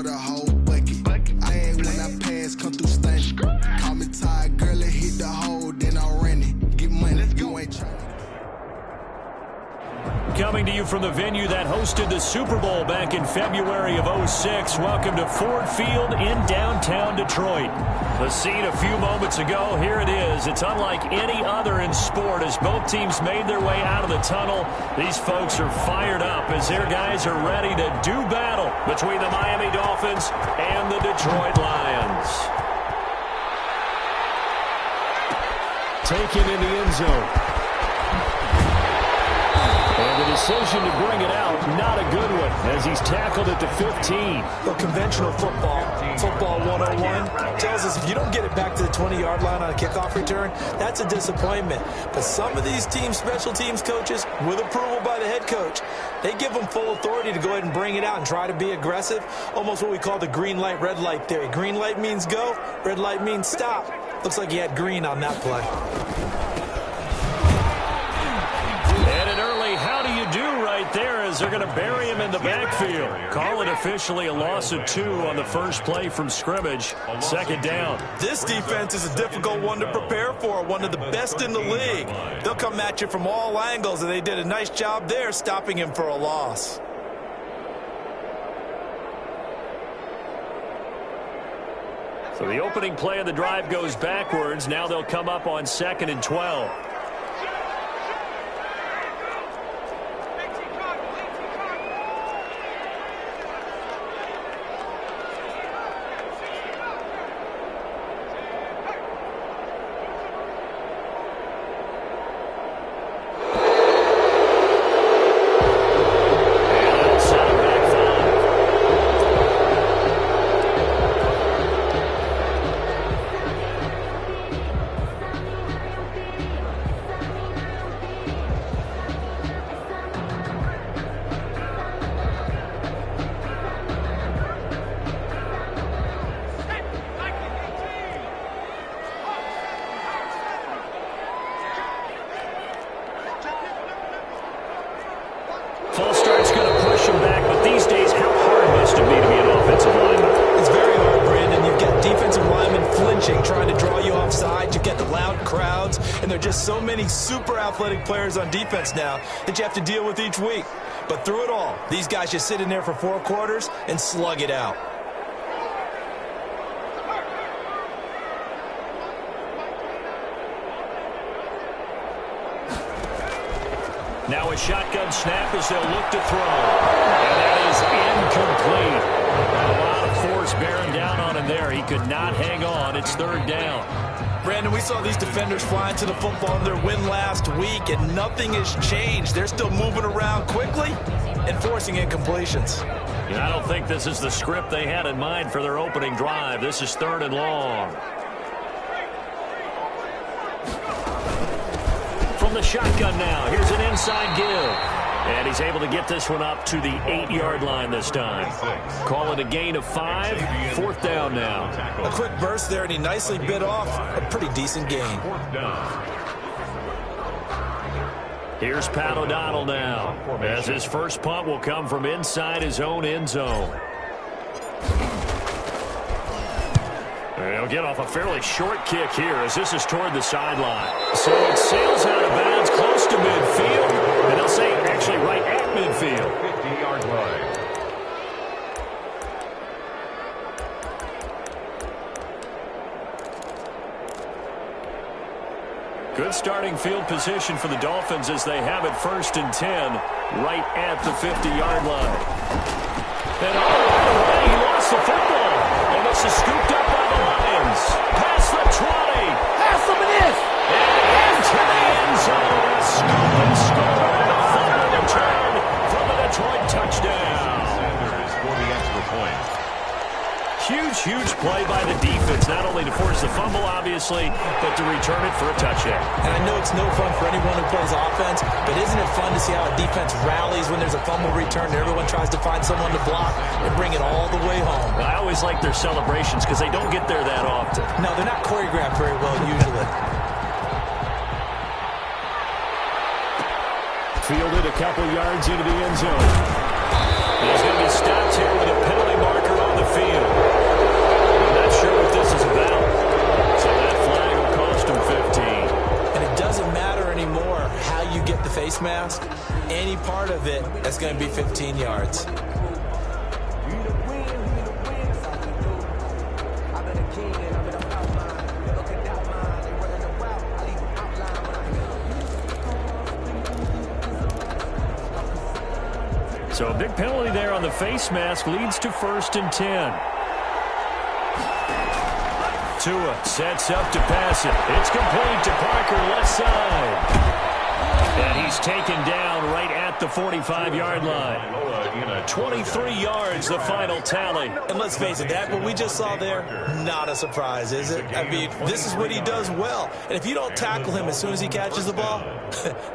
the whole bucket. I ain't when I pass, come through stunning. Call me tired, girl, it hit the hole, then I'm running. Get money, you ain't trying. Coming to you from the venue that hosted the Super Bowl back in February of '06. Welcome to Ford Field in downtown Detroit. The scene a few moments ago, here it is. It's unlike any other in sport as both teams made their way out of the tunnel. These folks are fired up as their guys are ready to do battle between the Miami Dolphins and the Detroit Lions. Taken in the end zone. And the decision to bring it out, not a good one, as he's tackled at the 15. Well, conventional football 101, tells us if you don't get it back to the 20-yard line on a kickoff return, that's a disappointment. But some of these special teams coaches, with approval by the head coach, they give them full authority to go ahead and bring it out and try to be aggressive, almost what we call the green light, red light theory. Green light means go, red light means stop. Looks like he had green on that play. How do you do right there as they're going to bury him in the backfield? Call it officially a loss of 2 on the first play from scrimmage. Second down. This defense is a difficult one to prepare for, one of the best in the league. They'll come at you from all angles, and they did a nice job there stopping him for a loss. So the opening play of the drive goes backwards. Now they'll come up on 2nd and 12. False start's going to push him back, but these days, how hard must it be to be an offensive lineman? It's very hard, Brandon. You've got defensive linemen flinching, trying to draw you offside. You get the loud crowds, and there are just so many super athletic players on defense now that you have to deal with each week. But through it all, these guys just sit in there for 4 quarters and slug it out. Now a shotgun snap as they'll look to throw. And that is incomplete. A lot of force bearing down on him there. He could not hang on. It's 3rd down. Brandon, we saw these defenders flying to the football in their win last week, and nothing has changed. They're still moving around quickly and forcing incompletions. I don't think this is the script they had in mind for their opening drive. This is 3rd and long. From the shotgun now, here's an inside give. And he's able to get this one up to the 8-yard line this time. Call it a gain of 5, 4th down now. A quick burst there, and he nicely bit off a pretty decent gain. Here's Pat O'Donnell now, as his first punt will come from inside his own end zone. He'll get off a fairly short kick here as this is toward the sideline. So it sails out of bounds close to midfield, and they'll say actually right at midfield. 50-yard line. Good starting field position for the Dolphins as they have it 1st and 10 right at the 50-yard line. And all the way, he lost the football. And this is scooped up by the Lions. Past the 20. Pass the miss. And into the end zone. Scoop and score. And a fumble return from the Detroit touchdown. Sanders for the extra point. Huge play by the defense, not only to force the fumble, obviously, but to return it for a touchdown. And I know it's no fun for anyone who plays offense, but isn't it fun to see how a defense rallies when there's a fumble return and everyone tries to find someone to block and bring it all the way home? I always like their celebrations because they don't get there that often. No, they're not choreographed very well usually. Fielded a couple yards into the end zone. He's going to be stopped here with a penalty marker on the field. part of it, that's going to be 15 yards. So a big penalty there on the face mask leads to 1st and 10. Tua sets up to pass it. It's complete to Parker, left side. And he's taken down right at the 45-yard line. 23 yards, the final tally. And let's face it, that what we just saw there, not a surprise, is it? I mean, this is what he does well. And if you don't tackle him as soon as he catches the ball,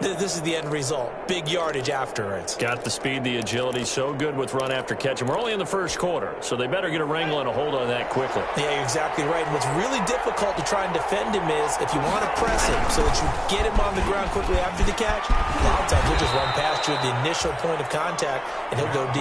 this is the end result. Big yardage afterwards. Got the speed, the agility, so good with run after catch. And we're only in the first quarter, so they better get a wrangle and a hold on that quickly. Yeah, you're exactly right. And what's really difficult to try and defend him is if you want to press him so that you get him on the ground quickly after the catch, a lot of times he'll just run past you at the initial point of contact, and he'll go deep.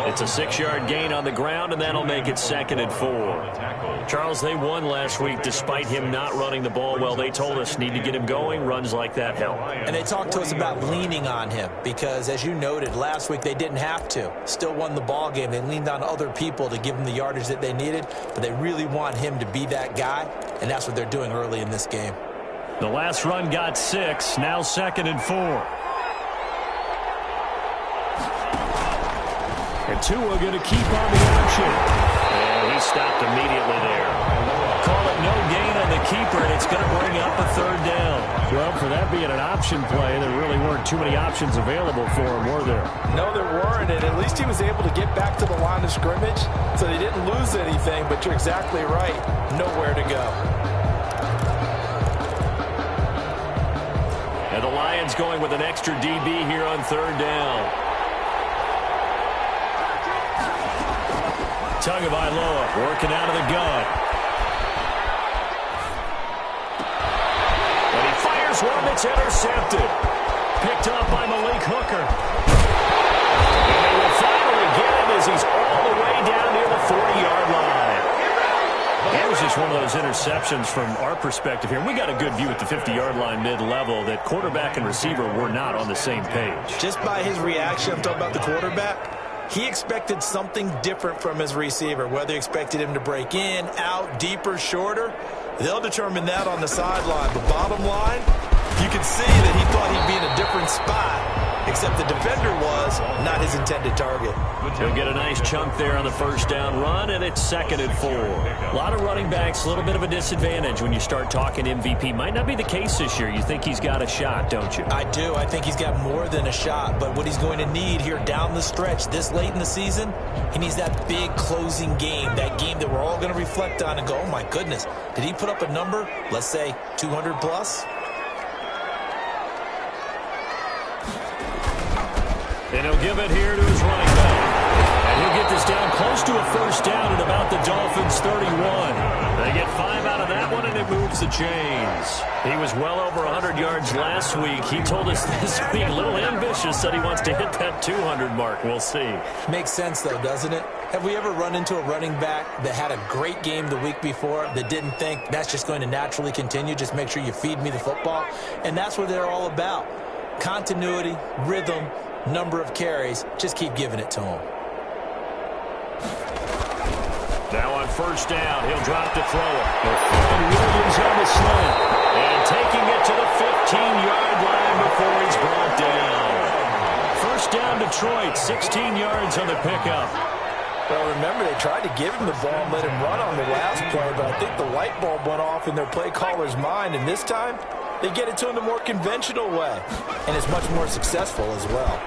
It's a 6-yard gain on the ground, and that'll make it 2nd and 4. Charles, they won last week despite him not running the ball well. They told us need to get him going. Runs like that help. And they talked to us about leaning on him because, as you noted, last week they didn't have to. Still won the ball game. They leaned on other people to give them the yardage that they needed, but they really want him to be that guy, and that's what they're doing early in this game. The last run got 6, now 2nd and 4. And Tua going to keep on the action. And he stopped immediately there. Call it no gain on the keeper, and it's going to bring up a 3rd down. Well, for that being an option play, there really weren't too many options available for him, were there? No, there weren't, and at least he was able to get back to the line of scrimmage, so they didn't lose anything, but you're exactly right. Nowhere to go. And the Lions going with an extra DB here on 3rd down. Tagovailoa working out of the gun. And he fires one that's intercepted. Picked up by Malik Hooker. And they will finally get him as he's all the way down near the 40-yard line. That was just one of those interceptions from our perspective here. We got a good view at the 50-yard line mid-level that quarterback and receiver were not on the same page. Just by his reaction, I'm talking about the quarterback, he expected something different from his receiver, whether he expected him to break in, out, deeper, shorter. They'll determine that on the sideline. But bottom line, you can see that he thought he'd be in a different spot, except the defender was not his intended target. He'll get a nice chunk there on the 1st down run, and it's 2nd and 4. A lot of running backs, a little bit of a disadvantage when you start talking MVP. Might not be the case this year. You think he's got a shot, don't you? I do. I think he's got more than a shot, but what he's going to need here down the stretch this late in the season, he needs that big closing game, that game that we're all going to reflect on and go, oh my goodness, did he put up a number, let's say 200 plus? And he'll give it here to his running back. And he'll get this down close to a 1st down at about the Dolphins' 31. They get 5 out of that one, and it moves the chains. He was well over 100 yards last week. He told us this week, a little ambitious, said he wants to hit that 200 mark. We'll see. Makes sense, though, doesn't it? Have we ever run into a running back that had a great game the week before that didn't think that's just going to naturally continue? Just make sure you feed me the football. And that's what they're all about. Continuity, rhythm, number of carries. Just keep giving it to him. Now on 1st down, he'll drop to throw it. And Williams on the slant. And taking it to the 15-yard line before he's brought down. 1st down, Detroit, 16 yards on the pickup. Well, remember, they tried to give him the ball and let him run on the last play, but I think the light bulb went off in their play caller's mind, and this time, they get it to him the more conventional way. And it's much more successful as well.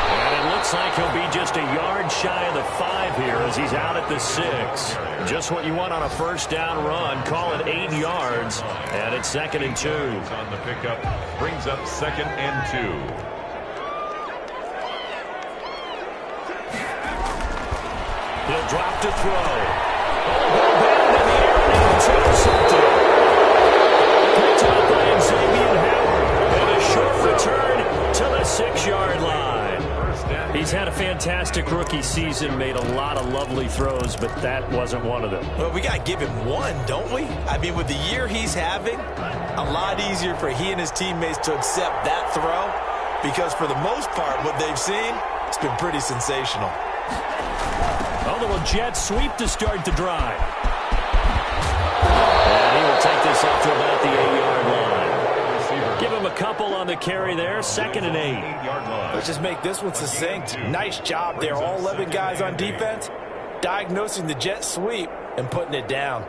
And it looks like he'll be just a yard shy of the 5 here as he's out at the 6. Just what you want on a 1st down run. Call it 8 yards, and it's 2nd and 2. On the pickup, brings up 2nd and 2. He'll drop to throw. Oh, batted in the air, and it's intercepted. Picked up by Xavier Howard. And a short return to the 6-yard line. He's had a fantastic rookie season, made a lot of lovely throws, but that wasn't one of them. Well, we got to give him one, don't we? I mean, with the year he's having, a lot easier for he and his teammates to accept that throw, because for the most part, what they've seen, it's been pretty sensational. A little jet sweep to start the drive. And he will take this up to about the 8-yard line. Give him a couple on the carry there, 2nd and 8. Let's just make this one succinct. Nice job there, all 11 guys on defense, diagnosing the jet sweep and putting it down.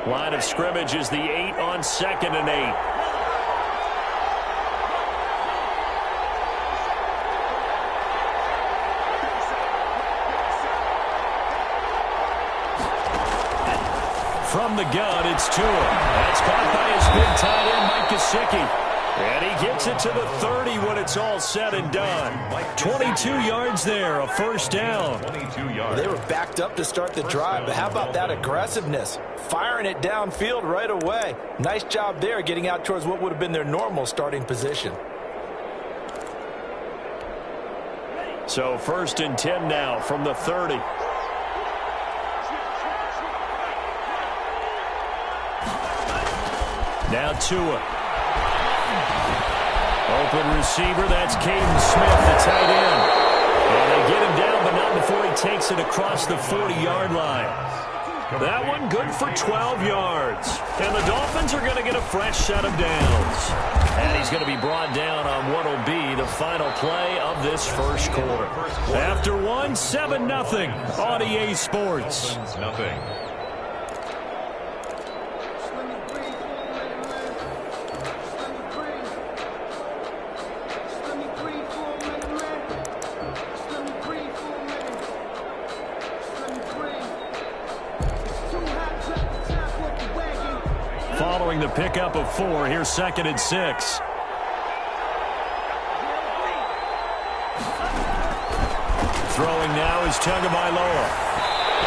Line of scrimmage is the 8 on 2nd and 8. From the gun, it's Tua. That's caught by his big tight end, Mike Gesicki. And he gets it to the 30 when it's all said and done. 22 yards there, a first down. They were backed up to start the drive, but how about that aggressiveness? Firing it downfield right away. Nice job there getting out towards what would have been their normal starting position. So 1st and 10 now from the 30. Now Tua. Open receiver, that's Caden Smith, the tight end. And they get him down, but not before he takes it across the 40-yard line. That one good for 12 yards. And the Dolphins are going to get a fresh set of downs. And he's going to be brought down on what will be the final play of this first quarter. After 7-0 on EA Sports. Nothing. Following the pickup of 4, here's 2nd and 6. Throwing now is Tagovailoa.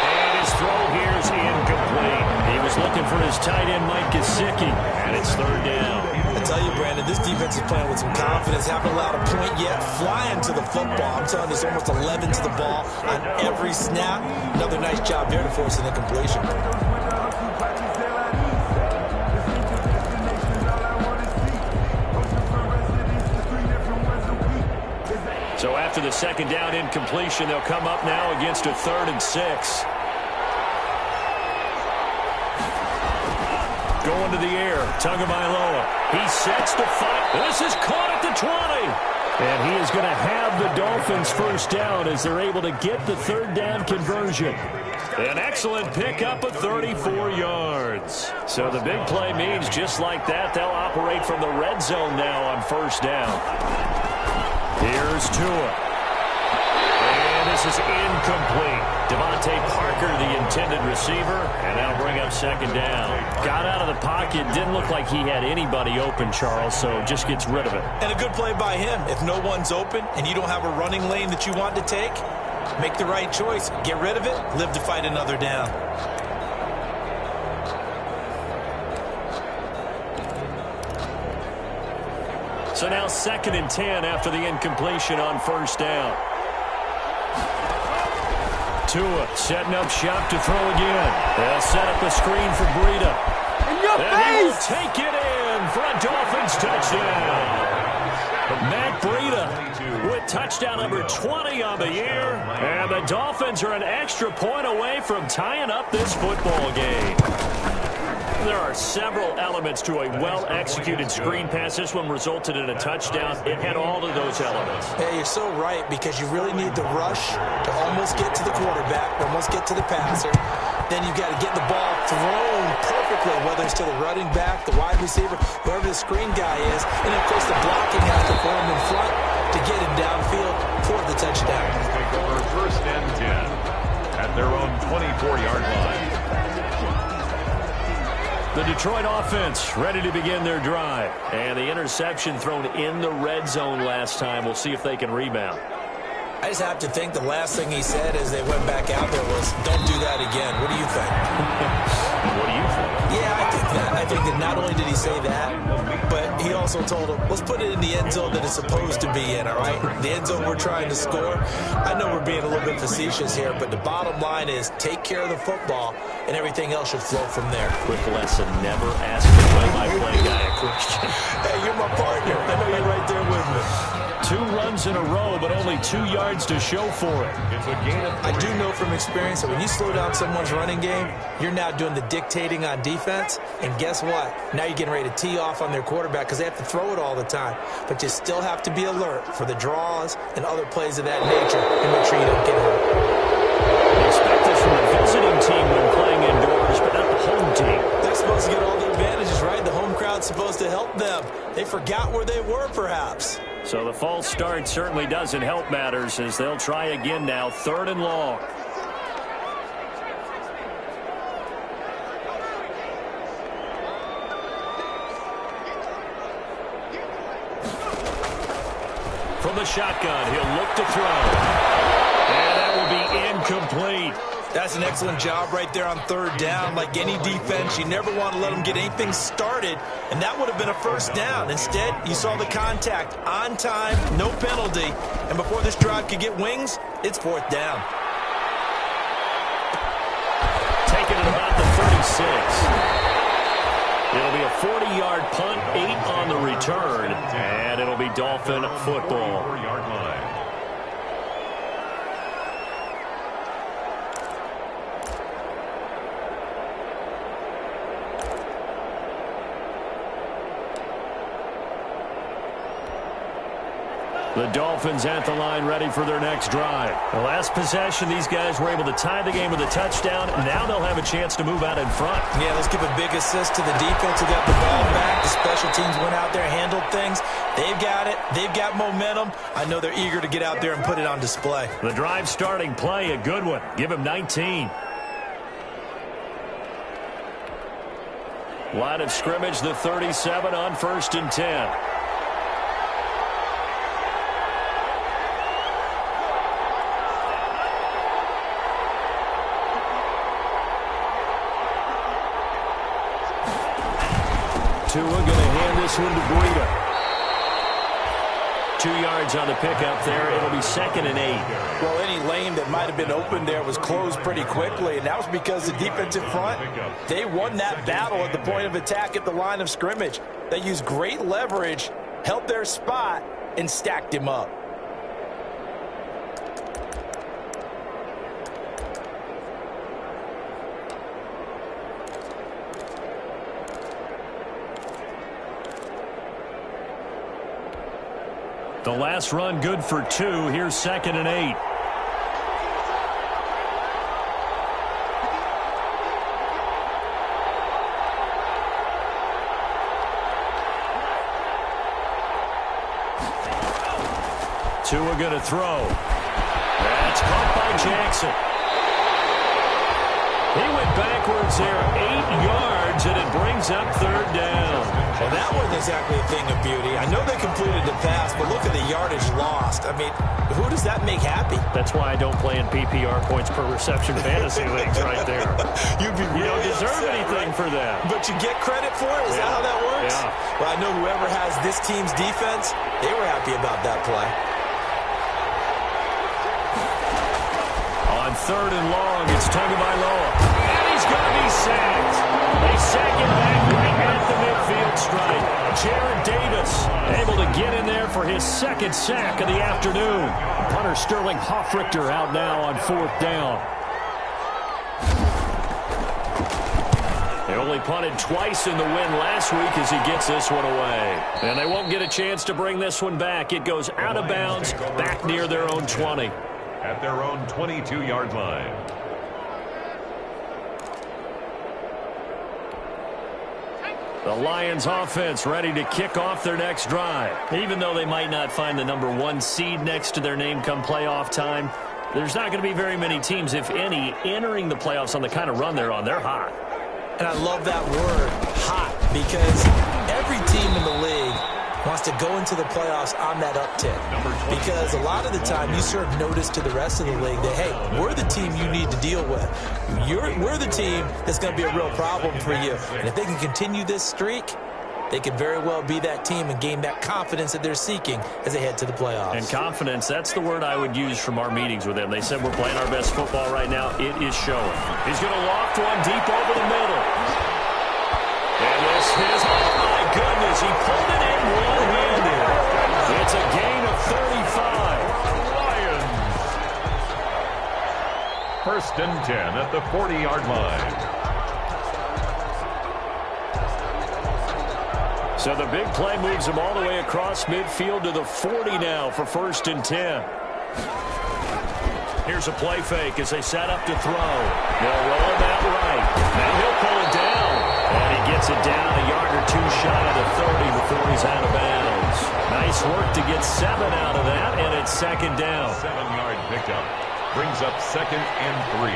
And his throw here is incomplete. He was looking for his tight end, Mike Gesicki, and it's 3rd down. I tell you, Brandon, this defense is playing with some confidence. Haven't allowed a point yet. Flying to the football. I'm telling you, there's almost 11 to the ball on every snap. Another nice job there to force an incompletion. So after the 2nd down incompletion, they'll come up now against a 3rd and 6. Going to the air, Tagovailoa. He sets the fight. This is caught at the 20. And he is going to have the Dolphins first down as they're able to get the 3rd down conversion. An excellent pickup of 34 yards. So the big play means just like that, they'll operate from the red zone now on first down. Here's Tua. And this is incomplete. Devontae Parker, the intended receiver, and that'll bring up 2nd down. Got out of the pocket. Didn't look like he had anybody open, Charles, so just gets rid of it. And a good play by him. If no one's open and you don't have a running lane that you want to take, make the right choice. Get rid of it. Live to fight another down. So now 2nd and 10 after the incompletion on first down. Tua setting up shop to throw again. They'll set up a screen for Breida. And he will take it in for a Dolphins touchdown. Matt Breida with touchdown number 20 on the year. And the Dolphins are an extra point away from tying up this football game. There are several elements to a well-executed screen pass. This one resulted in a touchdown. It had all of those elements. Hey, you're so right, because you really need the rush to almost get to the quarterback, almost get to the passer. Then you've got to get the ball thrown perfectly, whether it's to the running back, the wide receiver, whoever the screen guy is. And, of course, the blocking has to form in front to get him downfield for the touchdown. Take over 1st and 10 at their own 24-yard line. The Detroit offense ready to begin their drive. And the interception thrown in the red zone last time. We'll see if they can rebound. I just have to think the last thing he said as they went back out there was, don't do that again. What do you think? What do you think? Yeah, I think that. I think that not only did he say that, but he also told him, let's put it in the end zone that it's supposed to be in, all right? The end zone we're trying to score. I know we're being a little bit facetious here, but the bottom line is take care of the football, and everything else should flow from there. Quick lesson, never ask the play-by-play guy a question. Hey, you're my partner. I know you're right there with me. 2 runs in a row, but only 2 yards to show for it. I do know from experience that when you slow down someone's running game, you're now doing the dictating on defense. And guess what? Now you're getting ready to tee off on their quarterback because they have to throw it all the time. But you still have to be alert for the draws and other plays of that nature and make sure you don't get hurt. Expect this from the visiting team when playing indoors, but not the home team. They're supposed to get all the advantages, right? The home crowd's supposed to help them. They forgot where they were, perhaps. So the false start certainly doesn't help matters as they'll try again now, 3rd and long. From the shotgun, he'll look to throw. And that will be incomplete. That's an excellent job right there on 3rd down. Like any defense, you never want to let them get anything started, and that would have been a 1st down. Instead, you saw the contact on time, no penalty, and before this drive could get wings, it's 4th down. Taken at about the 36. It'll be a 40-yard punt, 8 on the return, and it'll be Dolphin football. The Dolphins at the line ready for their next drive. The last possession, these guys were able to tie the game with a touchdown. Now they'll have a chance to move out in front. Yeah, let's give a big assist to the defense who got the ball back. The special teams went out there, handled things. They've got it. They've got momentum. I know they're eager to get out there and put it on display. The drive starting play, a good one. Give him 19. Line of scrimmage, the 37 on 1st and 10. Tua going to hand this one to Breida. 2 yards on the pickup there. It'll be 2nd and 8. Well, any lane that might have been open there was closed pretty quickly, and that was because the defensive front, they won that battle at the point of attack at the line of scrimmage. They used great leverage, held their spot, and stacked him up. The last run good for 2. Here's 2nd and 8. Tua going to throw. That's caught by Jackson. He went backwards there 8 yards, and it brings up 3rd down. Well, that wasn't exactly a thing of beauty. I know they completed the pass, but look at the yardage lost. I mean, who does that make happy? That's why I don't play in PPR points per reception fantasy leagues right there. You don't deserve anything for that. But you get credit for it? Is that how that works? Yeah. Well, I know whoever has this team's defense, they were happy about that play. On 3rd and long, it's Tagovailoa. And he's going to be sacked. They sack him back right at the midfield stripe. Jared Davis able to get in there for his 2nd sack of the afternoon. Punter Sterling Hoffrichter out now on 4th down. They only punted twice in the win last week as he gets this one away. And they won't get a chance to bring this one back. It goes out of bounds back near their own 20. At their own 22-yard line. The Lions offense ready to kick off their next drive. Even though they might not find the number 1 seed next to their name come playoff time, there's not going to be very many teams, if any, entering the playoffs on the kind of run they're on. They're hot. And I love that word, hot, because every team in the league wants to go into the playoffs on that uptick. Because a lot of the time you serve notice to the rest of the league that, hey, we're the team you need to deal with. We're the team that's going to be a real problem for you. And if they can continue this streak, they could very well be that team and gain that confidence that they're seeking as they head to the playoffs. And confidence, that's the word I would use from our meetings with them. They said we're playing our best football right now. It is showing. He's going to loft one deep over the middle. And this is, oh my goodness, he pulled it in one-handed. It's a gain of 35. Lions. First and 10 at the 40-yard line. So the big play moves him all the way across midfield to the 40 now for first and 10. Here's a play fake as they set up to throw. They'll roll him out right. Now he'll pull it down. And he gets it down a yard or two shy of the 30 before he's out of bounds. Nice work to get 7 out of that, and it's second down. 7-yard pickup. Brings up second and 3.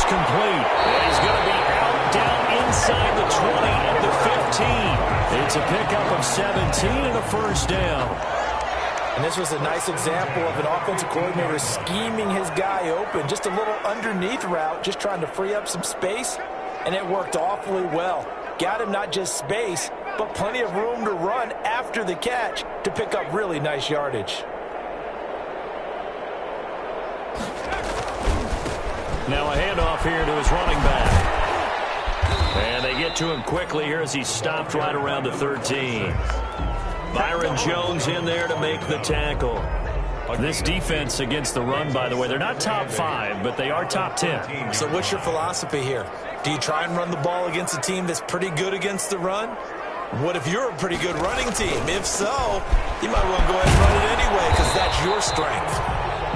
Complete. And he's going to be out down inside the 20 at the 15. It's a pickup of 17 and a first down. And this was a nice example of an offensive coordinator scheming his guy open. Just a little underneath route, just trying to free up some space, and it worked awfully well. Got him not just space, but plenty of room to run after the catch to pick up really nice yardage. Now a handoff here to his running back. And they get to him quickly here as he's stopped right around the 13. Byron Jones in there to make the tackle. This defense against the run, by the way, they're not top 5, but they are top 10. So what's your philosophy here? Do you try and run the ball against a team that's pretty good against the run? What if you're a pretty good running team? If so, you might want to go ahead and run it anyway because that's your strength.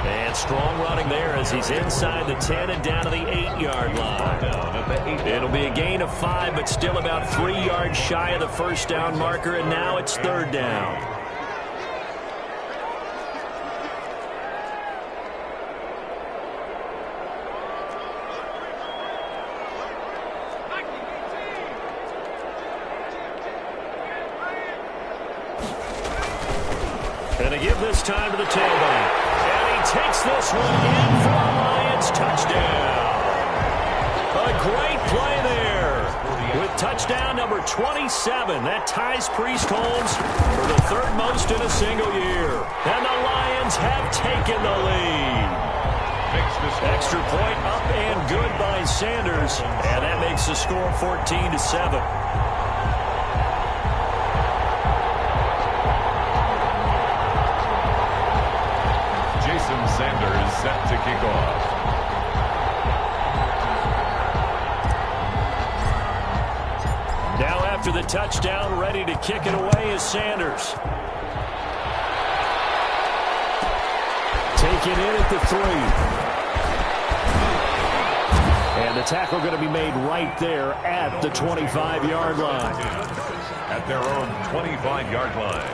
And strong running there as he's inside the 10 and down to the 8-yard line. It'll be a gain of 5, but still about 3 yards shy of the first down marker, and now it's third down. And they give this time to the tailback. Takes this one in for a Lions touchdown. A great play there with touchdown number 27. That ties Priest Holmes for the third most in a single year. And the Lions have taken the lead. Extra point up and good by Sanders. And that makes the score 14-7. Sanders set to kick off. Now after the touchdown, ready to kick it away is Sanders. Take it in at the 3. And the tackle going to be made right there at the 25-yard line. At their own 25-yard line.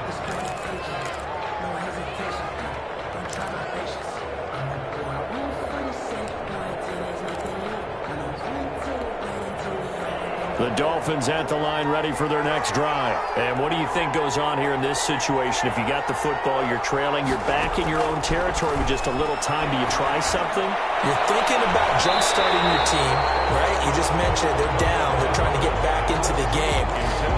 The Dolphins at the line ready for their next drive. And what do you think goes on here in this situation? If you got the football, you're trailing, you're back in your own territory with just a little time. Do you try something? You're thinking about jump-starting your team, right? You just mentioned they're down. They're trying to get back into the game.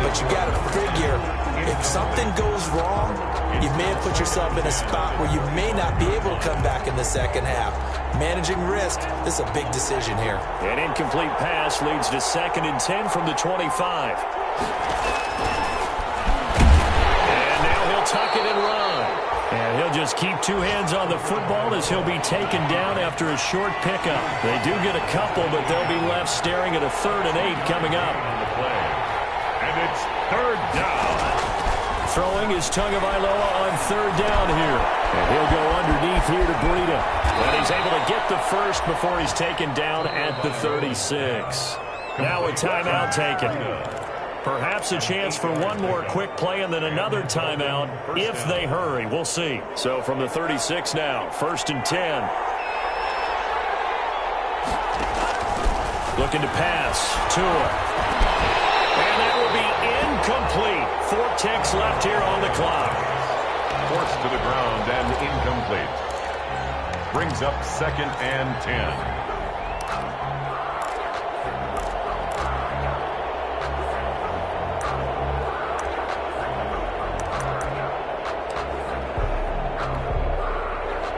But you got to figure, if something goes wrong, you may have put yourself in a spot where you may not be able to come back in the second half. Managing risk, this is a big decision here. An incomplete pass leads to 2nd and 10 from the 25. And now he'll tuck it and run. And he'll just keep 2 hands on the football as he'll be taken down after a short pickup. They do get a couple, but they'll be left staring at a 3rd and 8 coming up. And it's third down. throwing is Tagovailoa on third down here. And he'll go underneath here to Breida. And he's able to get the first before he's taken down at the 36. Now a timeout taken. Perhaps a chance for one more quick play and then another timeout if they hurry. We'll see. So from the 36 now, 1st and 10. Looking to pass. Tua. And that will be incomplete. 4 ticks left here on the clock. Forced to the ground and incomplete. Brings up 2nd and 10.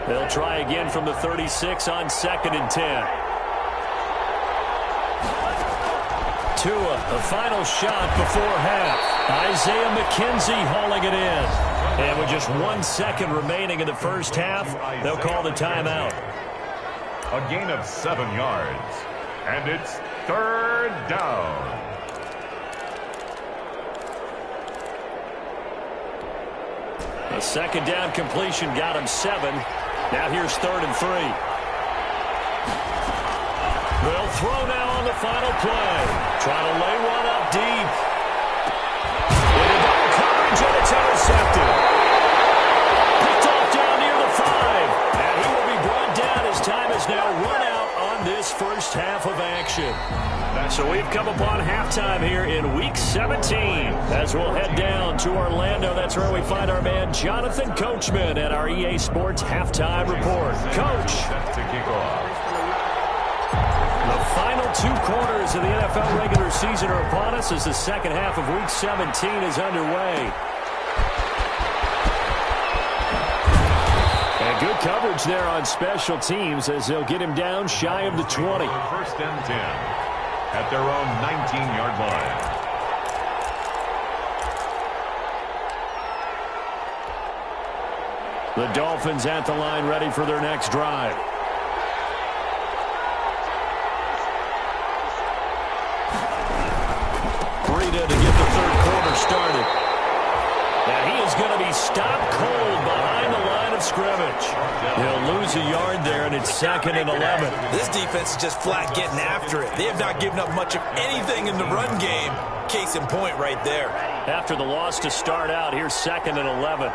They'll try again from the 36 on 2nd and 10. Tua, the final shot before half. Isaiah McKenzie hauling it in. And with just 1 second remaining in the first half, they'll call the timeout. A gain of 7 yards. And it's 3rd down. A 2nd down completion got him 7. Now here's 3rd and 3. They'll throw now on the final play. Trying to lay one up deep. Into double coverage, and it's intercepted. Picked off down near the 5. And he will be brought down as time has now run out on this first half of action. So we've come upon halftime here in Week 17. As we'll head down to Orlando, that's where we find our man Jonathan Coachman at our EA Sports Halftime Report. Coach. To kick off. The final 2 quarters of the NFL regular season are upon us as the second half of Week 17 is underway. And good coverage there on special teams as they'll get him down shy of the 20. 1st and 10 at their own 19-yard line. The Dolphins at the line ready for their next drive. Breida to get the 3rd quarter started. And he is going to be stopped cold behind the line of scrimmage. He'll lose a yard there, and it's 2nd and 11. This defense is just flat getting after it. They have not given up much of anything in the run game. Case in point right there. After the loss to start out, here's 2nd and 11.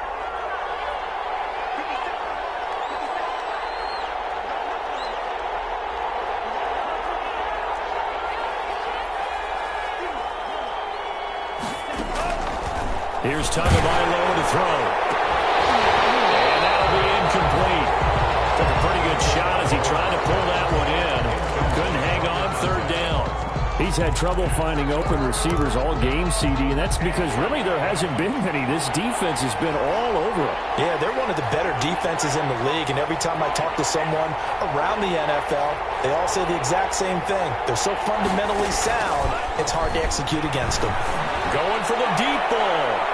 Here's Tagovailoa to throw. And that'll be incomplete. Took a pretty good shot as he tried to pull that one in. Couldn't hang on 3rd down. He's had trouble finding open receivers all game, CD, and that's because really there hasn't been many. This defense has been all over him. Yeah, they're one of the better defenses in the league, and every time I talk to someone around the NFL, they all say the exact same thing. They're so fundamentally sound, it's hard to execute against them. Going for the deep ball.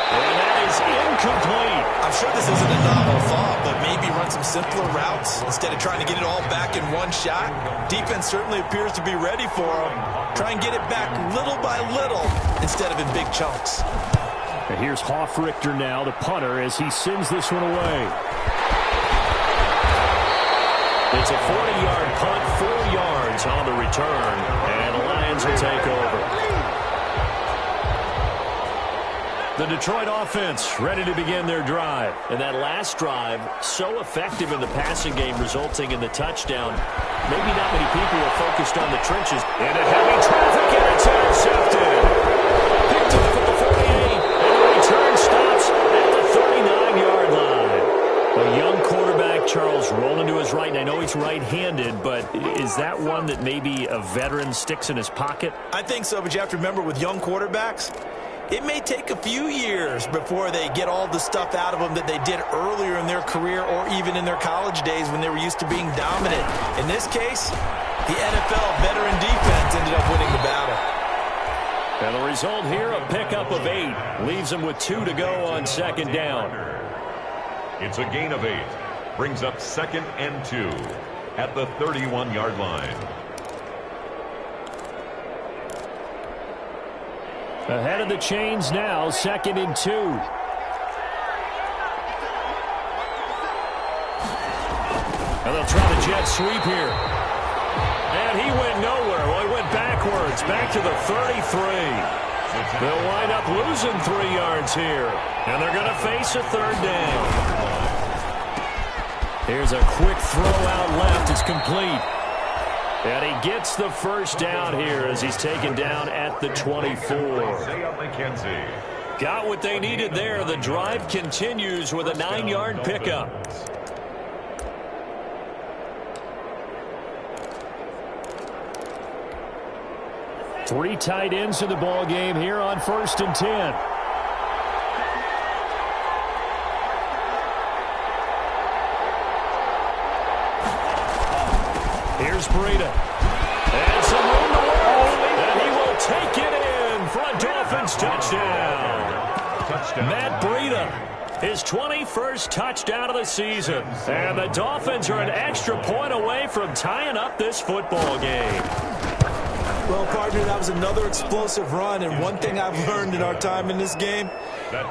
And that is incomplete. I'm sure this isn't a novel thought, but maybe run some simpler routes instead of trying to get it all back in one shot. Defense certainly appears to be ready for them. Try and get it back little by little instead of in big chunks. And here's Hoffrichter now, the punter, as he sends this one away. It's a 40-yard punt, 4 yards on the return, and the Lions will take over. The Detroit offense ready to begin their drive. And that last drive, so effective in the passing game, resulting in the touchdown. Maybe not many people are focused on the trenches. Into heavy traffic, and it's intercepted. Picked off at the 48, and the return stops at the 39-yard line. A young quarterback, Charles, rolling to his right. And I know he's right-handed, but is that one that maybe a veteran sticks in his pocket? I think so, but you have to remember with young quarterbacks, it may take a few years before they get all the stuff out of them that they did earlier in their career or even in their college days when they were used to being dominant. In this case, the NFL veteran defense ended up winning the battle. And the result here, a pickup of 8. Leaves them with 2 to go on 2nd down. It's a gain of 8. Brings up 2nd and 2 at the 31-yard line. Ahead of the chains now, 2nd and 2. And they'll try the jet sweep here. And he went nowhere. Well, he went backwards, back to the 33. They'll wind up losing 3 yards here. And they're going to face a 3rd down. Here's a quick throw out left. It's complete. And he gets the 1st down here as he's taken down at the 24. Got what they needed there. The drive continues with a 9-yard pickup. Three tight ends in the ball game here on 1st and 10. Here's Breida. And some room to work. And he will take it in for a Dolphins touchdown. Matt Breida, his 21st touchdown of the season. And the Dolphins are an extra point away from tying up this football game. Well, partner, that was another explosive run, and one thing I've learned in our time in this game,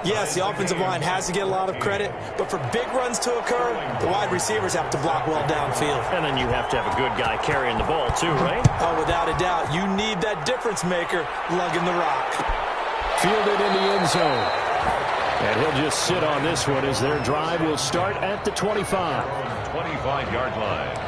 yes, the offensive line has to get a lot of credit, but for big runs to occur, the wide receivers have to block well downfield. And then you have to have a good guy carrying the ball too, right? Oh, without a doubt. You need that difference maker lugging the rock. Fielded in the end zone. And he'll just sit on this one as their drive will start at the 25. 25-yard line.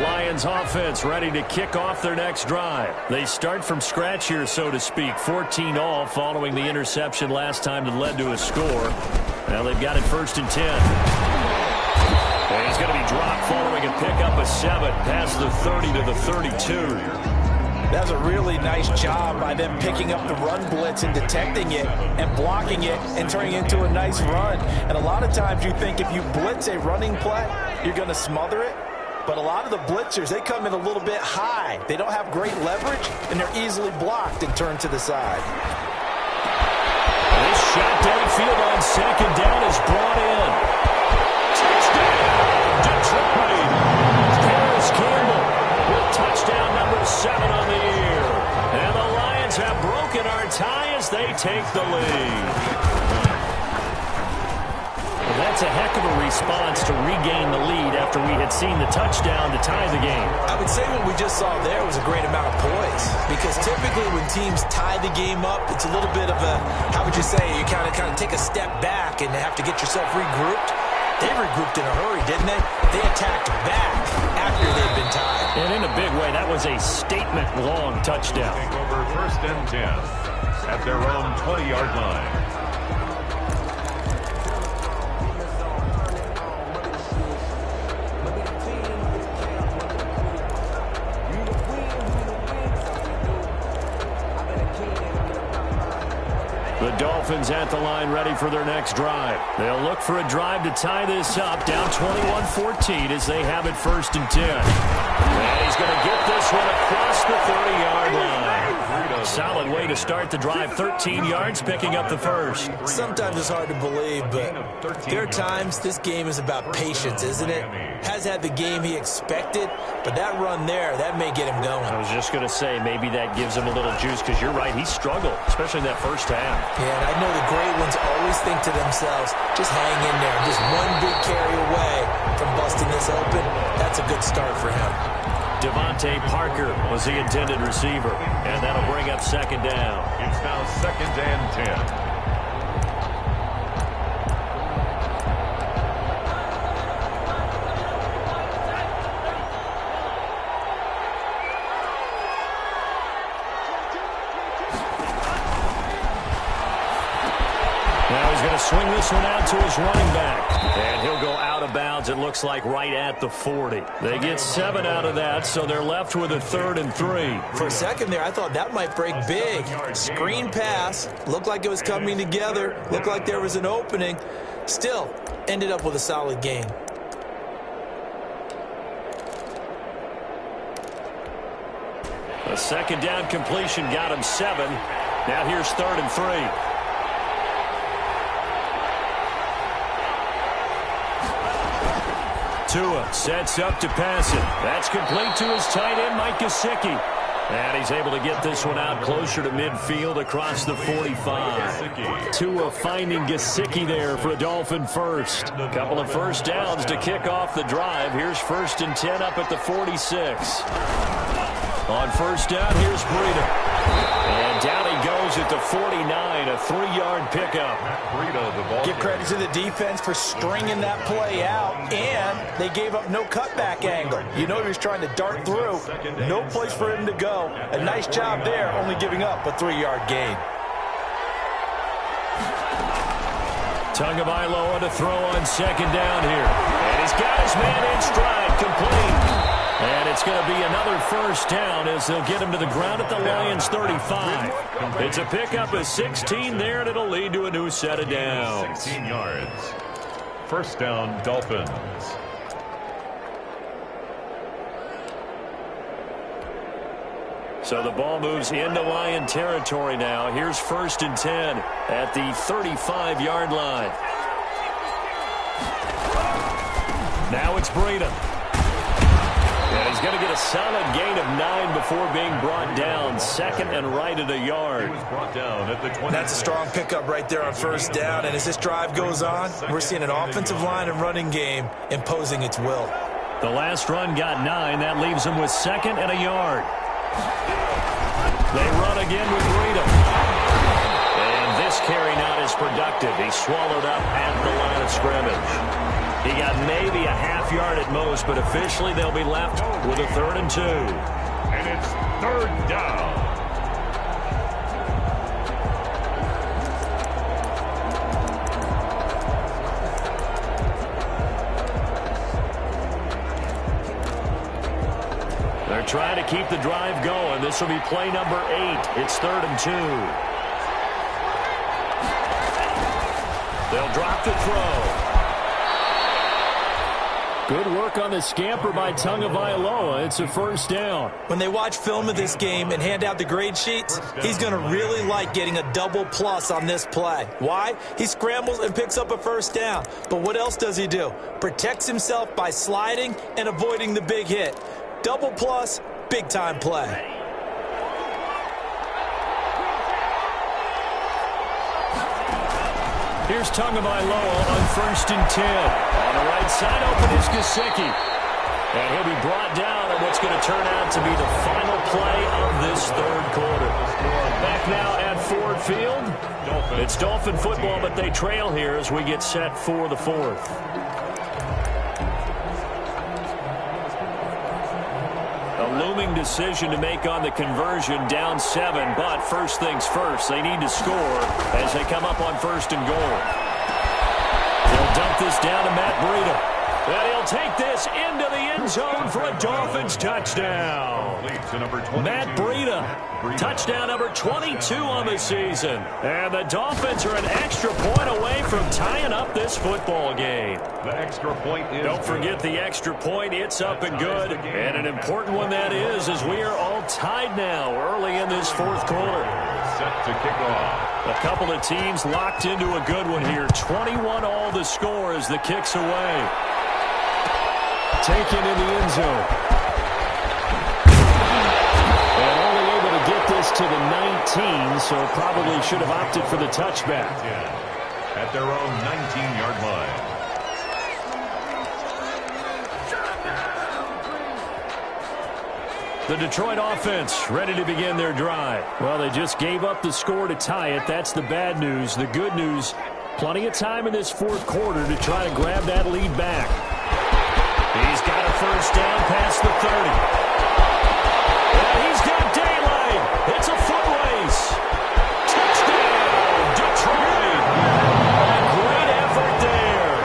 Lions offense ready to kick off their next drive. They start from scratch here, so to speak. 14 all following the interception last time that led to a score. Now they've got it 1st and 10. And he's going to be dropped following a pickup of 7 past the 30 to the 32. That's a really nice job by them picking up the run blitz and detecting it and blocking it and turning it into a nice run. And a lot of times you think if you blitz a running play, you're going to smother it. But a lot of the blitzers, they come in a little bit high. They don't have great leverage, and they're easily blocked and turned to the side. This shot downfield on 2nd down is brought in. Touchdown, Detroit. Paris Campbell with touchdown number 7 on the year. And the Lions have broken our tie as they take the lead. That's a heck of a response to regain the lead after we had seen the touchdown to tie the game. I would say what we just saw there was a great amount of poise, because typically when teams tie the game up, it's a little bit of a, how would you say, you kind of take a step back and have to get yourself regrouped. They regrouped in a hurry, didn't they? They attacked back after they'd been tied. And in a big way, that was a statement-long touchdown. Take over 1st and 10 at their own 20-yard line. The Dolphins at the line ready for their next drive. They'll look for a drive to tie this up, down 21-14 as they have it 1st and 10. And he's going to get this one across the 30-yard line. Solid way to start the drive, 13 yards, picking up the 1st. Sometimes it's hard to believe, but there are times this game is about patience, isn't it? Has had the game he expected, but that run there, that may get him going. I was just going to say, maybe that gives him a little juice, because you're right, he struggled, especially in that 1st half. Yeah, and I know the great ones always think to themselves, just hang in there. Just one big carry away from busting this open. That's a good start for him. Devontae Parker was the intended receiver, and that'll bring up 2nd down. It's now 2nd and 10. Swing this one out to his running back. And he'll go out of bounds, it looks like, right at the 40. They get 7 out of that, so they're left with a 3rd and 3. For a second there, I thought that might break big. Screen pass. Looked like it was coming together. Looked like there was an opening. Still, ended up with a solid game. A 2nd down completion got him 7. Now here's 3rd and 3. Tua sets up to pass it. That's complete to his tight end, Mike Gesicki. And he's able to get this one out closer to midfield across the 45. Tua finding Gesicki there for a Dolphin first. Couple of first downs to kick off the drive. Here's 1st and 10 up at the 46. On first down, here's Breida. And down he goes at the 49, a 3-yard pickup. Give credit to the defense for stringing that play out, and they gave up no cutback angle. You know he was trying to dart through. No place for him to go. A nice job there, only giving up a 3-yard gain. Tagovailoa to throw on second down here. And he's got his man in stride, complete. And it's going to be another first down as they'll get him to the ground at the Lions' 35. It's a pickup of 16 there, and it'll lead to a new set of downs. 16 yards. First down, Dolphins. So the ball moves into Lion territory now. Here's 1st and 10 at the 35-yard line. Now it's Breida. And he's going to get a solid gain of 9 before being brought down. 2nd and right at a yard. That's a strong pickup right there on first down. And as this drive goes on, we're seeing an offensive line and running game imposing its will. The last run got 9. That leaves him with 2nd and a yard. They run again with Breida. And this carry not as productive. He swallowed up at the line of scrimmage. He got maybe a half yard at most, but officially they'll be left with a 3rd and 2. And it's 3rd down. They're trying to keep the drive going. This will be play number 8. It's 3rd and 2. They'll drop the throw. Good work on the scamper by Tagovailoa. It's a first down. When they watch film of this game and hand out the grade sheets, he's going to really like getting a double plus on this play. Why? He scrambles and picks up a first down. But what else does he do? Protects himself by sliding and avoiding the big hit. Double plus, big-time play. Here's Tagovailoa on 1st and 10. On the right side, open is Gesicki. And he'll be brought down on what's going to turn out to be the final play of this 3rd quarter. Back now at Ford Field. It's Dolphin football, but they trail here as we get set for the 4th. A looming decision to make on the conversion, down 7, but first things first, they need to score as they come up on 1st and goal. They'll dump this down to Matt Breida. And he'll take this into the end zone for a Dolphins touchdown. Matt Breida, touchdown number 22 on the season. And the Dolphins are an extra point away from tying up this football game. The extra point is... Don't forget the extra point. It's up and good. And an important one that is, as we are all tied now early in this 4th quarter. Set to kick off. A couple of teams locked into a good one here. 21-all the score as the kick's away. Taken in the end zone. And only able to get this to the 19, so probably should have opted for the touchback. At their own 19-yard line. The Detroit offense ready to begin their drive. Well, they just gave up the score to tie it. That's the bad news. The good news, plenty of time in this 4th quarter to try to grab that lead back. He's got a first down past the 30. And he's got daylight. It's a foot race. Touchdown, Detroit. A great effort there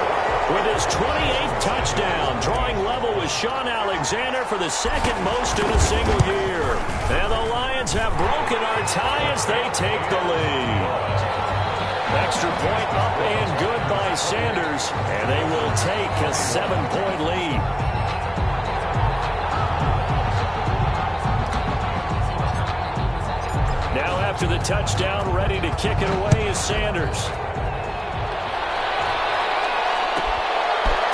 with his 28th touchdown, drawing level with Sean Alexander for the 2nd most in a single year. And the Lions have broken our tie as they take the lead. Extra point up and good by Sanders, and they will take a 7-point lead. Now after the touchdown, ready to kick it away is Sanders.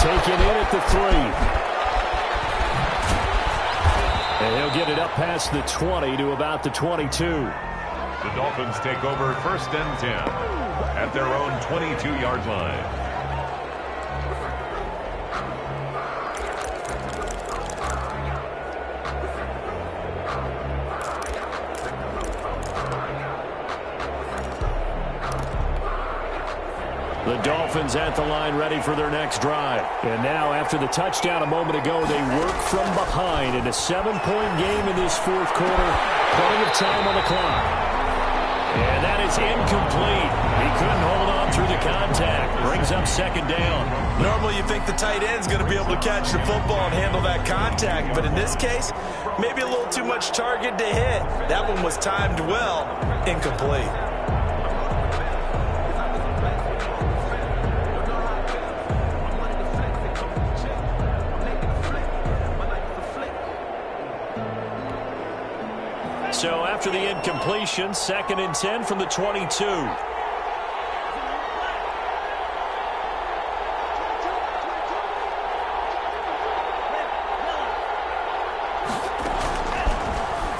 taken in at the 3. And he'll get it up past the 20 to about the 22. The Dolphins take over 1st and 10 at their own 22-yard line. The Dolphins at the line ready for their next drive. And now after the touchdown a moment ago, they work from behind in a 7-point game in this 4th quarter. Plenty of time on the clock. And that is incomplete. He couldn't hold on through the contact. Brings up 2nd down. Normally you think the tight end's going to be able to catch the football and handle that contact. But in this case, maybe a little too much target to hit. That one was timed well. Incomplete. So after the incompletion, 2nd and 10 from the 22.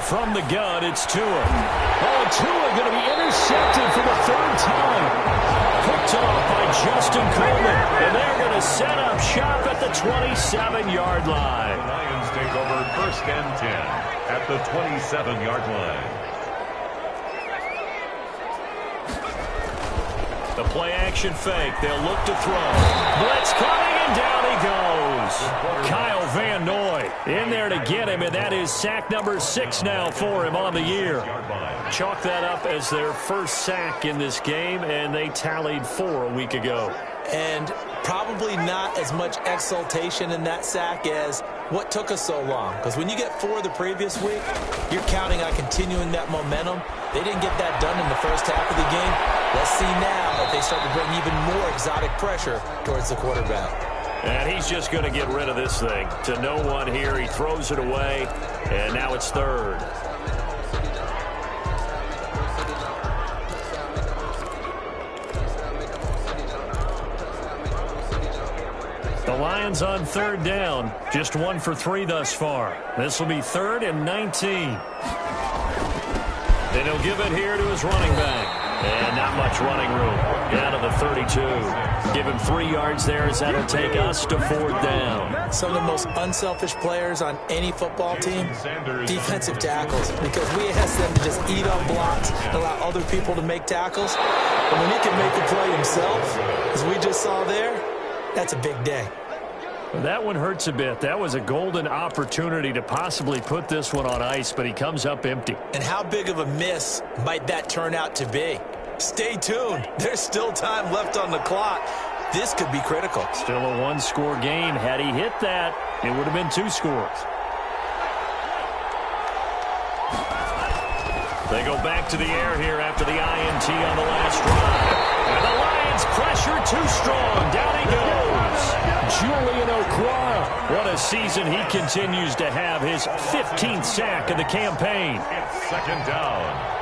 From the gun, it's Tua. Oh, and Tua going to be intercepted for the 3rd time. Picked off by Justin Coleman. And they're going to set up shop at the 27-yard line. The Lions take over 1st and 10 at the 27-yard line. The play-action fake. They'll look to throw. Blitz coming, and down he goes. Kyle Van Noy in there to get him, and that is sack number 6 now for him on the year. Chalk that up as their first sack in this game, and they tallied 4 a week ago. And probably not as much exultation in that sack as what took us so long. Because when you get 4 the previous week, you're counting on continuing that momentum. They didn't get that done in the first half of the game. Let's see now if they start to bring even more exotic pressure towards the quarterback. And he's just going to get rid of this thing. To no one here, he throws it away, and now it's 3rd. The Lions on 3rd down. Just 1 for 3 thus far. This will be 3rd and 19. And he'll give it here to his running back. And not much running room. Down to the 32. Give him 3 yards there as that'll take us to 4th down. Some of the most unselfish players on any football team, defensive tackles. Because we ask them to just eat up blocks and allow other people to make tackles. But when he can make a play himself, as we just saw there, that's a big day. That one hurts a bit. That was a golden opportunity to possibly put this one on ice, but he comes up empty. And how big of a miss might that turn out to be? Stay tuned. There's still time left on the clock. This could be critical. Still a 1-score game. Had he hit that, it would have been 2 scores. They go back to the air here after the INT on the last drive. And the Lions pressure too strong. Down he goes. Julian Okwara. What a season he continues to have. His 15th sack of the campaign. It's 2nd down.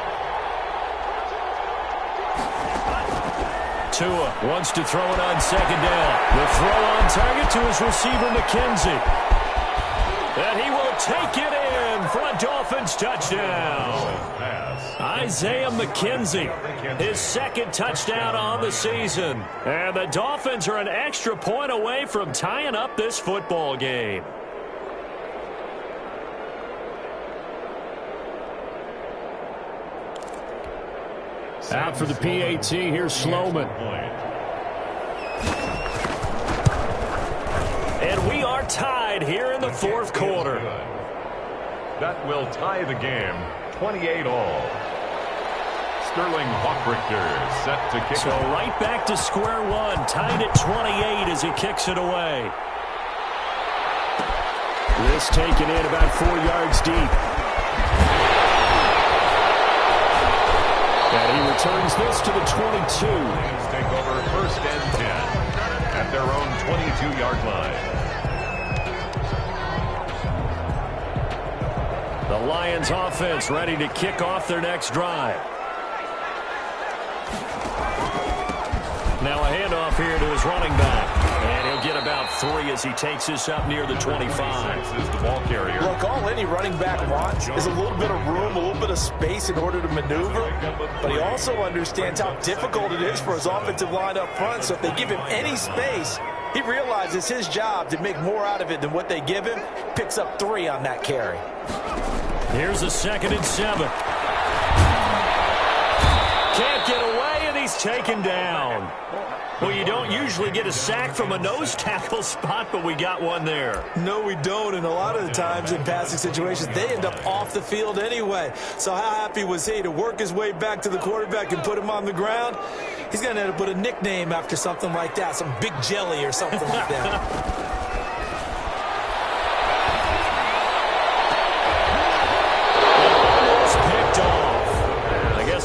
Tua wants to throw it on 2nd down. The throw on target to his receiver, McKenzie. And he will take it in for a Dolphins touchdown. Isaiah McKenzie, his 2nd touchdown on the season. And the Dolphins are an extra point away from tying up this football game. Out for the PAT, here's Sloman. And we are tied here in the 4th quarter. That will tie the game, 28-all. Sterling Hawkrichter set to kick. So right back to square one, tied at 28 as he kicks it away. This taken in about 4 yards deep. And he returns this to the 22. Lions take over 1st and 10 at their own 22-yard line. The Lions offense ready to kick off their next drive. Now a handoff here to his running back. And he'll get about 3 as he takes this up near the 25. Is the ball carrier. Look, all any running back wants is a little bit of room, a little bit of space in order to maneuver. But he also understands how difficult it is for his offensive line up front. So if they give him any space, he realizes his job to make more out of it than what they give him. Picks up 3 on that carry. Here's a 2nd and 7. Can't get away, and he's taken down. Well, you don't usually get a sack from a nose tackle spot, but we got one there. No, we don't, and a lot of the times in passing situations, they end up off the field anyway. So how happy was he to work his way back to the quarterback and put him on the ground? He's going to have to put a nickname after something like that, some Big Jelly or something like that.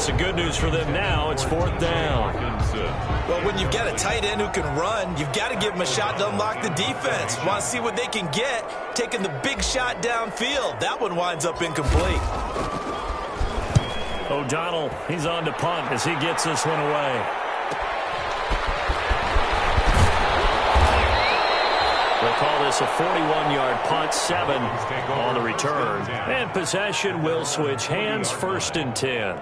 The good news for them now, it's 4th down. Well, when you've got a tight end who can run, you've got to give him a shot to unlock the defense. Want to see what they can get, taking the big shot downfield. That one winds up incomplete. O'Donnell, he's on to punt as he gets this one away. We'll call this a 41-yard punt, 7 on the return. And possession will switch hands, 1st and 10.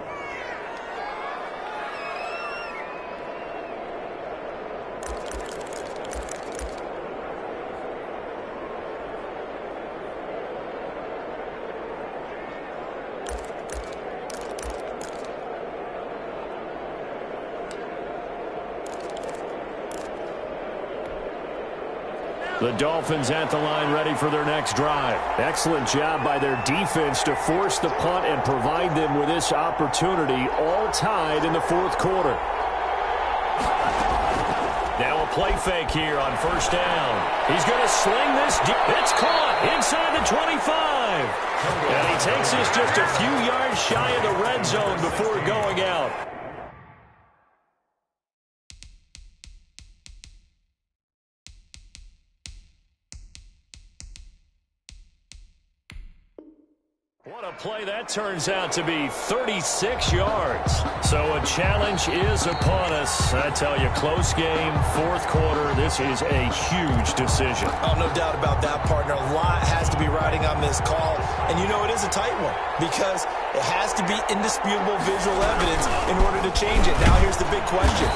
The Dolphins at the line ready for their next drive. Excellent job by their defense to force the punt and provide them with this opportunity, all tied in the 4th quarter. Now a play fake here on 1st down. He's going to sling this deep. It's caught inside the 25. And he takes this just a few yards shy of the red zone before going out. What a play that turns out to be, 36 yards. So a challenge is upon us. I tell you, close game, 4th quarter. This is a huge decision. Oh, no doubt about that, partner. A lot has to be riding on this call. And you know it is a tight one because it has to be indisputable visual evidence in order to change it. Now here's the big question.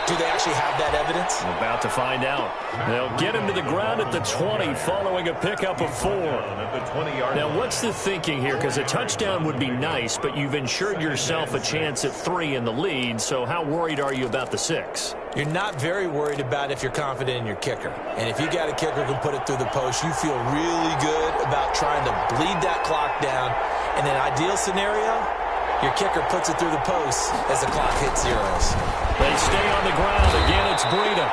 Do they actually have that evidence? We're about to find out. They'll get him to the ground at the 20 following a pickup of 4. Now, what's the thinking here? Because a touchdown would be nice, but you've ensured yourself a chance at 3 in the lead, so how worried are you about the 6? You're not very worried about if you're confident in your kicker. And if you got a kicker who can put it through the post, you feel really good about trying to bleed that clock down. In an ideal scenario, your kicker puts it through the post as the clock hits zeros. They stay on the ground. Again, it's Breida.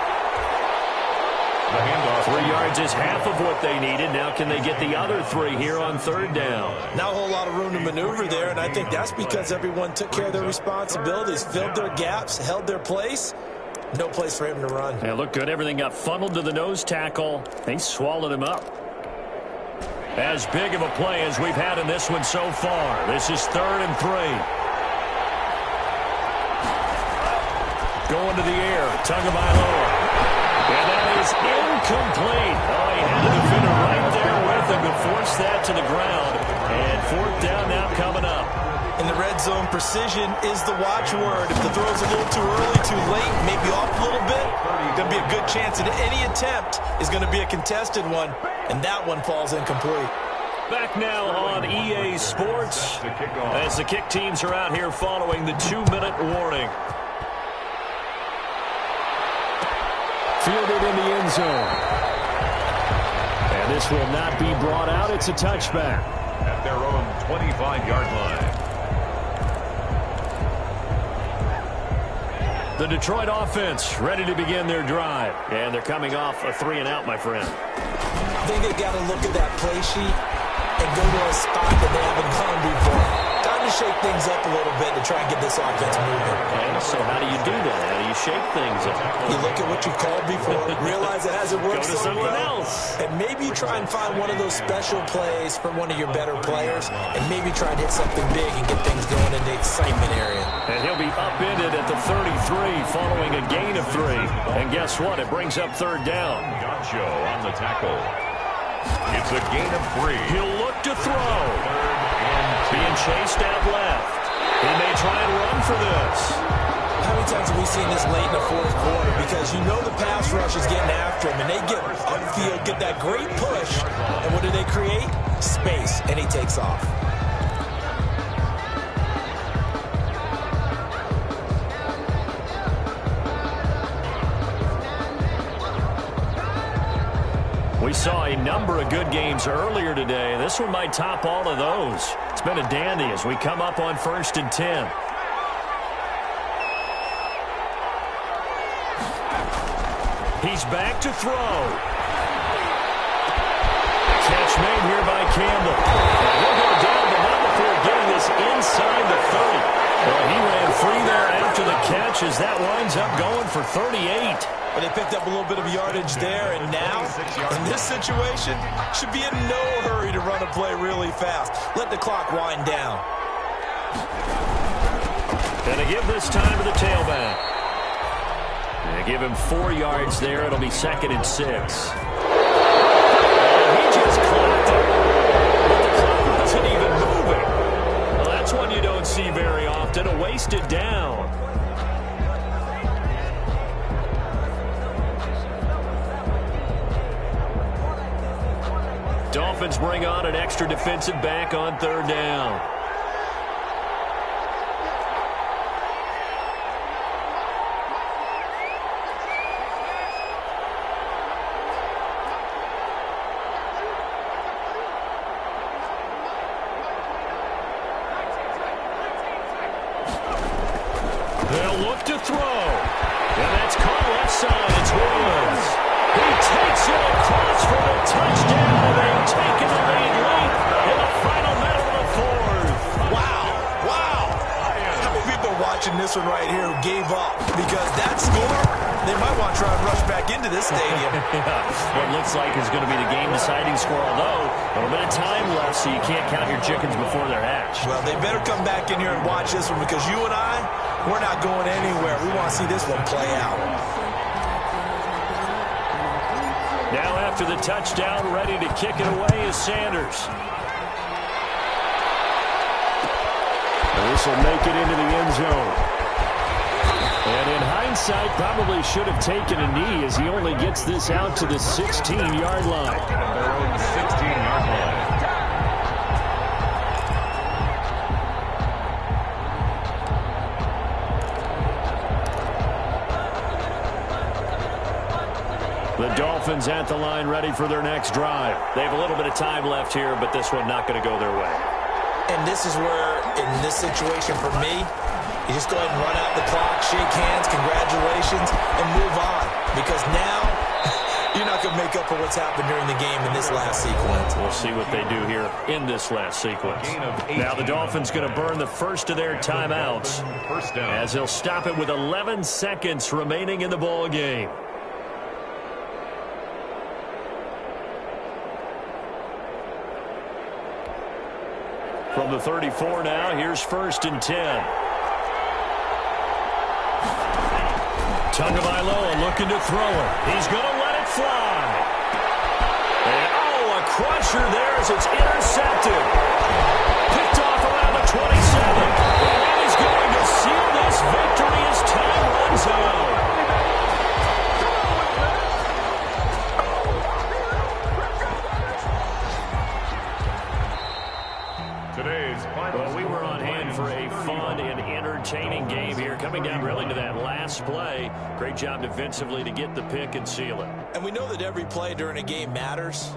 3 yards is half of what they needed. Now can they get the other 3 here on 3rd down? Not a whole lot of room to maneuver there, and I think that's because everyone took care of their responsibilities, filled their gaps, held their place. No place for him to run. Yeah, looked good. Everything got funneled to the nose tackle. They swallowed him up. As big of a play as we've had in this one so far. This is 3rd and 3. Going to the air. Tagovailoa. And that is incomplete. Oh, he had a defender right there with him to force that to the ground. And 4th down now coming up. In the red zone, precision is the watchword. If the throw's a little too early, too late, maybe off a little bit, going to be a good chance that any attempt is going to be a contested one, and that one falls incomplete. Back now on EA Sports as the kick teams are out here following the 2-minute warning. Fielded in the end zone. And this will not be brought out. It's a touchback. At their own 25-yard line. The Detroit offense ready to begin their drive. And they're coming off a 3-and-out, my friend. I think they've got to look at that play sheet and go to a spot that they haven't gone before. Time to shake things up a little bit to try and get this offense moving. Okay, so how do you do that? How do you shake things up? You look at what you've called before, realize it hasn't worked Go to so something well, else. and maybe you try and find one of those special plays from one of your better players, and maybe try and hit something big and get things going in the excitement area. And he'll be upended at the 33 following a gain of 3. And guess what? It brings up third down. Gotcha on the tackle. It's a gain of 3. He'll look to throw. Third and 2. Being chased out left. He may try and run for this. How many times have we seen this late in the fourth quarter? Because you know the pass rush is getting after him, and they get upfield, get that great push, and what do they create? Space, and he takes off. We saw a number of good games earlier today. This one might top all of those. It's been a dandy as we come up on 1st and 10. He's back to throw. Catch made here by Campbell. He'll go down, but not before getting this inside the 30. Well, he ran free there after the catch as that winds up going for 38. But they picked up a little bit of yardage there, and now, in this situation, should be in no hurry to run a play really fast. Let the clock wind down. And to give this time to the tailback. And give him 4 yards there. It'll be 2nd and 6. And he just clocked it. But the clock wasn't even moving. Well, that's one you don't see very often. A wasted down. Dolphins bring on an extra defensive back on 3rd down. They'll look to throw. And that's caught left side. It's Williams. He takes it across for the touchdown. They've taken the lead late in the final minute of the 4th. Wow. Wow. How many people are watching this one right here who gave up? Because that score, they might want to try and rush back into this stadium. Yeah. What looks like is going to be the game-deciding score, although a little bit of time left, so you can't count your chickens before they're hatched. Well, they better come back in here and watch this one, because you and I, we're not going anywhere. We want to see this one play out. Now after the touchdown, ready to kick it away is Sanders. And this will make it into the end zone. And in hindsight, probably should have taken a knee as he only gets this out to the 16-yard line. Their own 16-yard line. The Dolphins at the line ready for their next drive. They have a little bit of time left here, but this one not going to go their way. And this is where, in this situation for me, you just go ahead and run out the clock, shake hands, congratulations, and move on. Because now, you're not going to make up for what's happened during the game in this last sequence. We'll see what they do here in this last sequence. Now the Dolphins going to burn the first of their timeouts First down. as they'll stop it with 11 seconds remaining in the ball game. From the 34 now, here's 1st and 10. Tagovailoa looking to throw it. He's going to let it fly. And a crusher there as it's intercepted. Picked off around the 27. And that is going to seal this victory as time runs out. Well, we were on hand for a fun and entertaining game here. Coming down really to that last play. Great job defensively to get the pick and seal it. And we know that every play during a game matters.